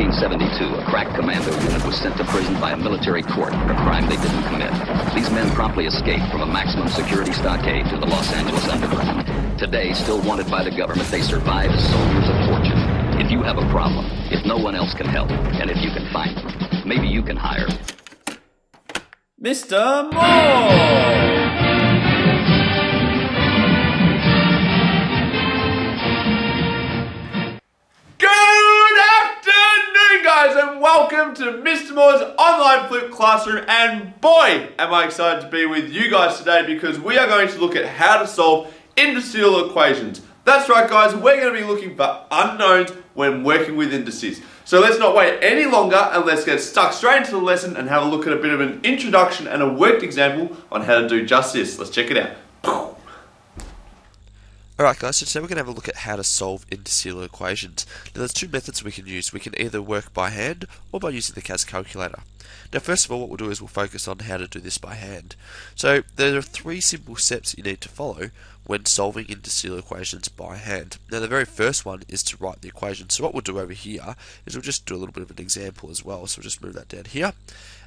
1972, a crack commando unit was sent to prison by a military court for a crime they didn't commit. These men promptly escaped from a maximum security stockade to the Los Angeles underground. Today, still wanted by the government, they survive as soldiers of fortune. If you have a problem, if no one else can help, and if you can find them, maybe you can hire Mr. Moore! And welcome to Mr. Moore's online flip classroom, and boy am I excited to be with you guys today because we are going to look at how to solve indicial equations. That's right guys, we're going to be looking for unknowns when working with indices. So let's not wait any longer and let's get stuck straight into the lesson and have a look at a bit of an introduction and a worked example on how to do just this. Let's check it out. Alright guys, so today we're going to have a look at how to solve indicial equations. Now there's two methods we can use. We can either work by hand or by using the CAS calculator. Now first of all, what we'll do is we'll focus on how to do this by hand. So there are three simple steps you need to follow when solving indicial equations by hand. Now the very first one is to write the equation. So what we'll do over here is we'll just do a little bit of an example as well. So we'll just move that down here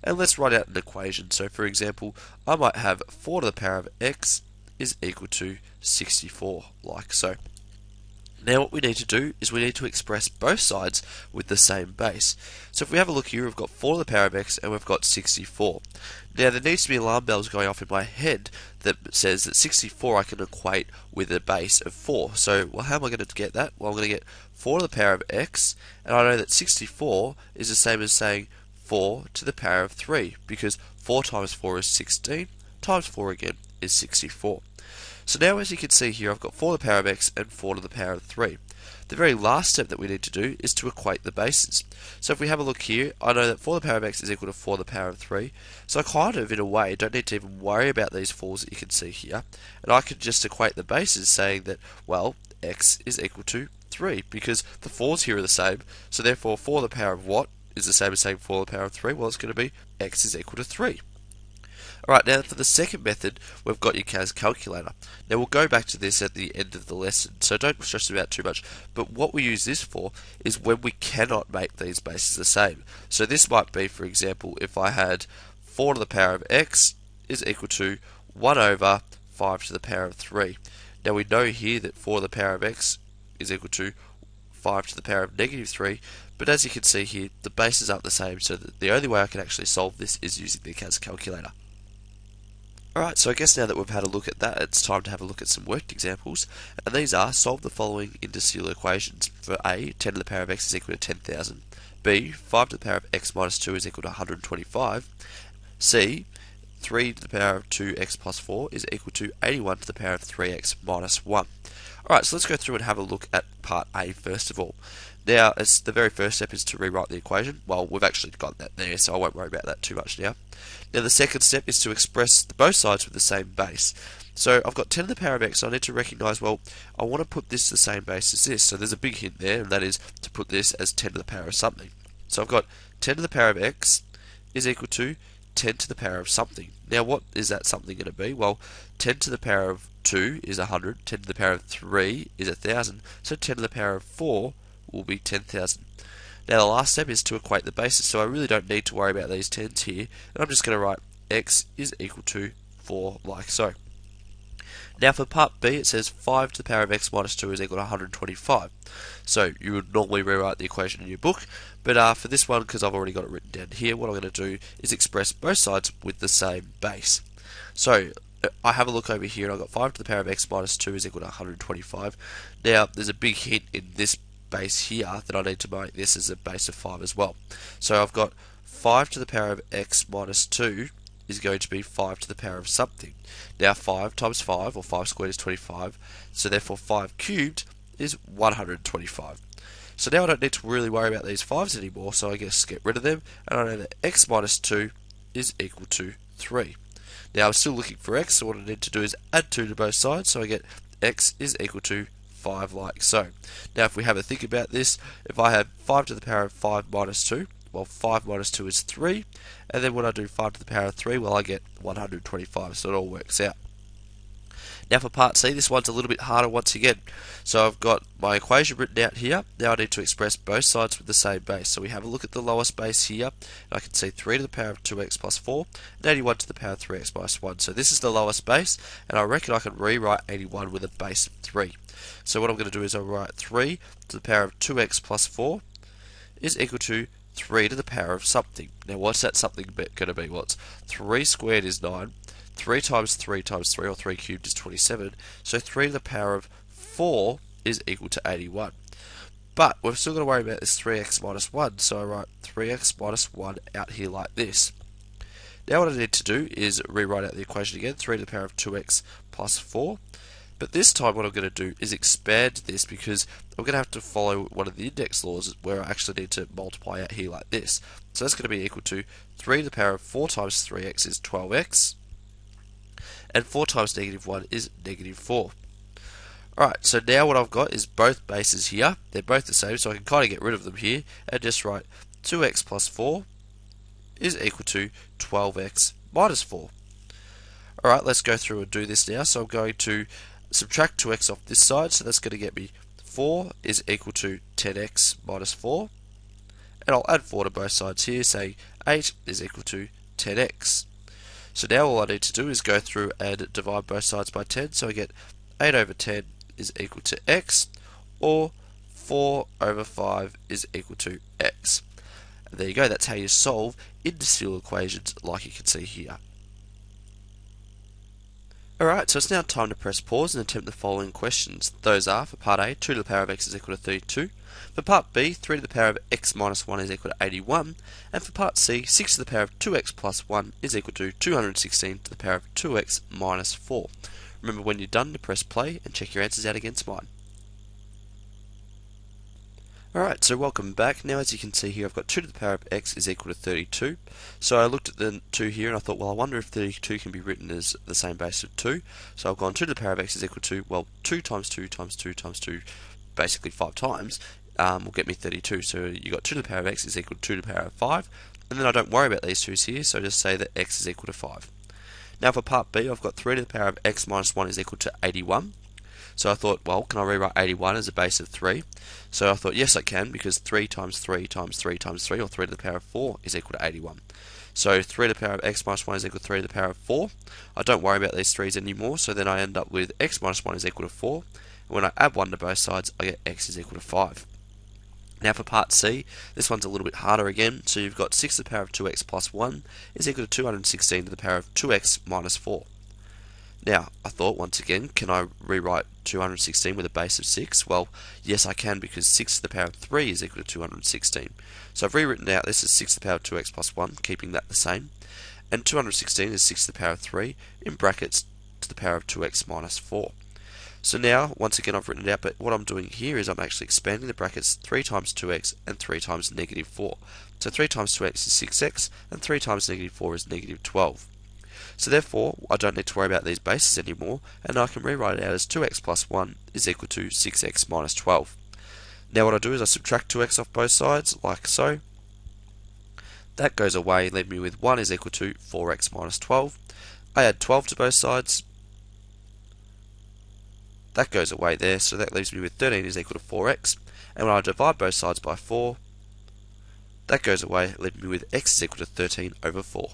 and let's write out an equation. So for example, I might have 4 to the power of x is equal to 64, like so. Now what we need to do is we need to express both sides with the same base. So if we have a look here, we've got 4 to the power of x and we've got 64. Now there needs to be alarm bells going off in my head that says that 64 I can equate with a base of 4. So well, how am I going to get that? Well, I'm going to get 4 to the power of x, and I know that 64 is the same as saying 4 to the power of 3, because 4 times 4 is 16, times 4 again is 64. So now as you can see here, I've got 4 to the power of x and 4 to the power of 3. The very last step that we need to do is to equate the bases. So if we have a look here, I know that 4 to the power of x is equal to 4 to the power of 3. So I kind of, in a way, don't need to even worry about these 4's that you can see here. And I could just equate the bases saying that, well, x is equal to 3, because the 4's here are the same. So therefore 4 to the power of what is the same as saying 4 to the power of 3? Well, it's going to be x is equal to 3. Alright, now for the second method, we've got your CAS calculator. Now we'll go back to this at the end of the lesson, so don't stress about it too much. But what we use this for is when we cannot make these bases the same. So this might be, for example, if I had 4 to the power of x is equal to 1 over 5 to the power of 3. Now we know here that 4 to the power of x is equal to 5 to the power of negative 3, but as you can see here, the bases aren't the same, so the only way I can actually solve this is using the CAS calculator. Alright, so I guess now that we've had a look at that, it's time to have a look at some worked examples. And these are, solve the following indicial equations. For A, 10 to the power of x is equal to 10,000. B, 5 to the power of x minus 2 is equal to 125. C, 3 to the power of 2x plus 4 is equal to 81 to the power of 3x minus 1. Alright, so let's go through and have a look at part A first of all. Now, the very first step is to rewrite the equation. Well, we've actually got that there, so I won't worry about that too much now. Now, the second step is to express both sides with the same base. So, I've got 10 to the power of x, so I need to recognise, well, I want to put this the same base as this. So, there's a big hint there, and that is to put this as 10 to the power of something. So, I've got 10 to the power of x is equal to 10 to the power of something. Now, what is that something going to be? Well, 10 to the power of 2 is 100, 10 to the power of 3 is 1,000, so 10 to the power of 4 will be 10,000. Now the last step is to equate the bases, so I really don't need to worry about these 10's here, and I'm just going to write x is equal to 4 like so. Now for part B, it says 5 to the power of x minus 2 is equal to 125. So you would normally rewrite the equation in your book, but for this one, because I've already got it written down here, what I'm going to do is express both sides with the same base. So I have a look over here, and I've got 5 to the power of x minus 2 is equal to 125. Now there's a big hint in this base here that I need to make this as a base of 5 as well. So I've got 5 to the power of x minus 2 is going to be 5 to the power of something. Now 5 times 5, or 5 squared, is 25, so therefore 5 cubed is 125. So now I don't need to really worry about these 5's anymore, so I just get rid of them, and I know that x minus 2 is equal to 3. Now I'm still looking for x, so what I need to do is add 2 to both sides, so I get x is equal to 5 like so. Now if we have a think about this, if I have 5 to the power of 5 minus 2, well 5 minus 2 is 3, and then when I do 5 to the power of 3, well I get 125, so it all works out. Now for part C, this one's a little bit harder once again. So I've got my equation written out here. Now I need to express both sides with the same base. So we have a look at the lowest base here. And I can see 3 to the power of 2x plus 4 and 81 to the power of 3x minus 1. So this is the lowest base, and I reckon I can rewrite 81 with a base of 3. So what I'm going to do is I'll write 3 to the power of 2x plus 4 is equal to 3 to the power of something. Now what's that something going to be? Well, it's 3 squared is 9. 3 times 3 times 3, or 3 cubed, is 27. So 3 to the power of 4 is equal to 81. But we've still got to worry about this 3x minus 1. So I write 3x minus 1 out here like this. Now what I need to do is rewrite out the equation again. 3 to the power of 2x plus 4. But this time what I'm going to do is expand this, because I'm going to have to follow one of the index laws where I actually need to multiply out here like this. So that's going to be equal to 3 to the power of 4 times 3x is 12x. And 4 times negative 1 is negative 4. Alright, so now what I've got is both bases here. They're both the same, so I can kind of get rid of them here and just write 2x plus 4 is equal to 12x minus 4. Alright, let's go through and do this now. So I'm going to subtract 2x off this side, so that's going to get me 4 is equal to 10x minus 4. And I'll add 4 to both sides here, saying 8 is equal to 10x. So now all I need to do is go through and divide both sides by 10, so I get 8 over 10 is equal to x, or 4 over 5 is equal to x. And there you go, that's how you solve indicial equations like you can see here. Alright, so it's now time to press pause and attempt the following questions. Those are, for part A, 2 to the power of x is equal to 32. For part B, 3 to the power of x minus 1 is equal to 81. And for part C, 6 to the power of 2x plus 1 is equal to 216 to the power of 2x minus 4. Remember, when you're done, to press play and check your answers out against mine. Alright, so welcome back. Now as you can see here, I've got 2 to the power of x is equal to 32. So I looked at the 2 here and I thought, well, I wonder if 32 can be written as the same base of 2. So I've gone 2 to the power of x is equal to, well, 2 times 2 times 2 times 2, basically 5 times, will get me 32. So you got 2 to the power of x is equal to 2 to the power of 5. And then I don't worry about these 2's here, so I just say that x is equal to 5. Now for part B, I've got 3 to the power of x minus 1 is equal to 81. So I thought, well, can I rewrite 81 as a base of 3? So I thought, yes, I can, because 3 times 3 times 3 times 3, or 3 to the power of 4, is equal to 81. So 3 to the power of x minus 1 is equal to 3 to the power of 4. I don't worry about these 3's anymore, so then I end up with x minus 1 is equal to 4. And when I add 1 to both sides, I get x is equal to 5. Now for part C, this one's a little bit harder again. So you've got 6 to the power of 2x plus 1 is equal to 216 to the power of 2x minus 4. Now, I thought, once again, can I rewrite 216 with a base of 6? Well, yes I can, because 6 to the power of 3 is equal to 216. So I've rewritten out this as 6 to the power of 2x plus 1, keeping that the same. And 216 is 6 to the power of 3, in brackets, to the power of 2x minus 4. So now, once again, I've written it out, but what I'm doing here is I'm actually expanding the brackets 3 times 2x and 3 times negative 4. So 3 times 2x is 6x, and 3 times negative 4 is negative 12. So therefore, I don't need to worry about these bases anymore, and I can rewrite it out as 2x plus 1 is equal to 6x minus 12. Now what I do is I subtract 2x off both sides, like so. That goes away, leaving me with 1 is equal to 4x minus 12. I add 12 to both sides. That goes away there, so that leaves me with 13 is equal to 4x. And when I divide both sides by 4, that goes away, leaving me with x is equal to 13 over 4.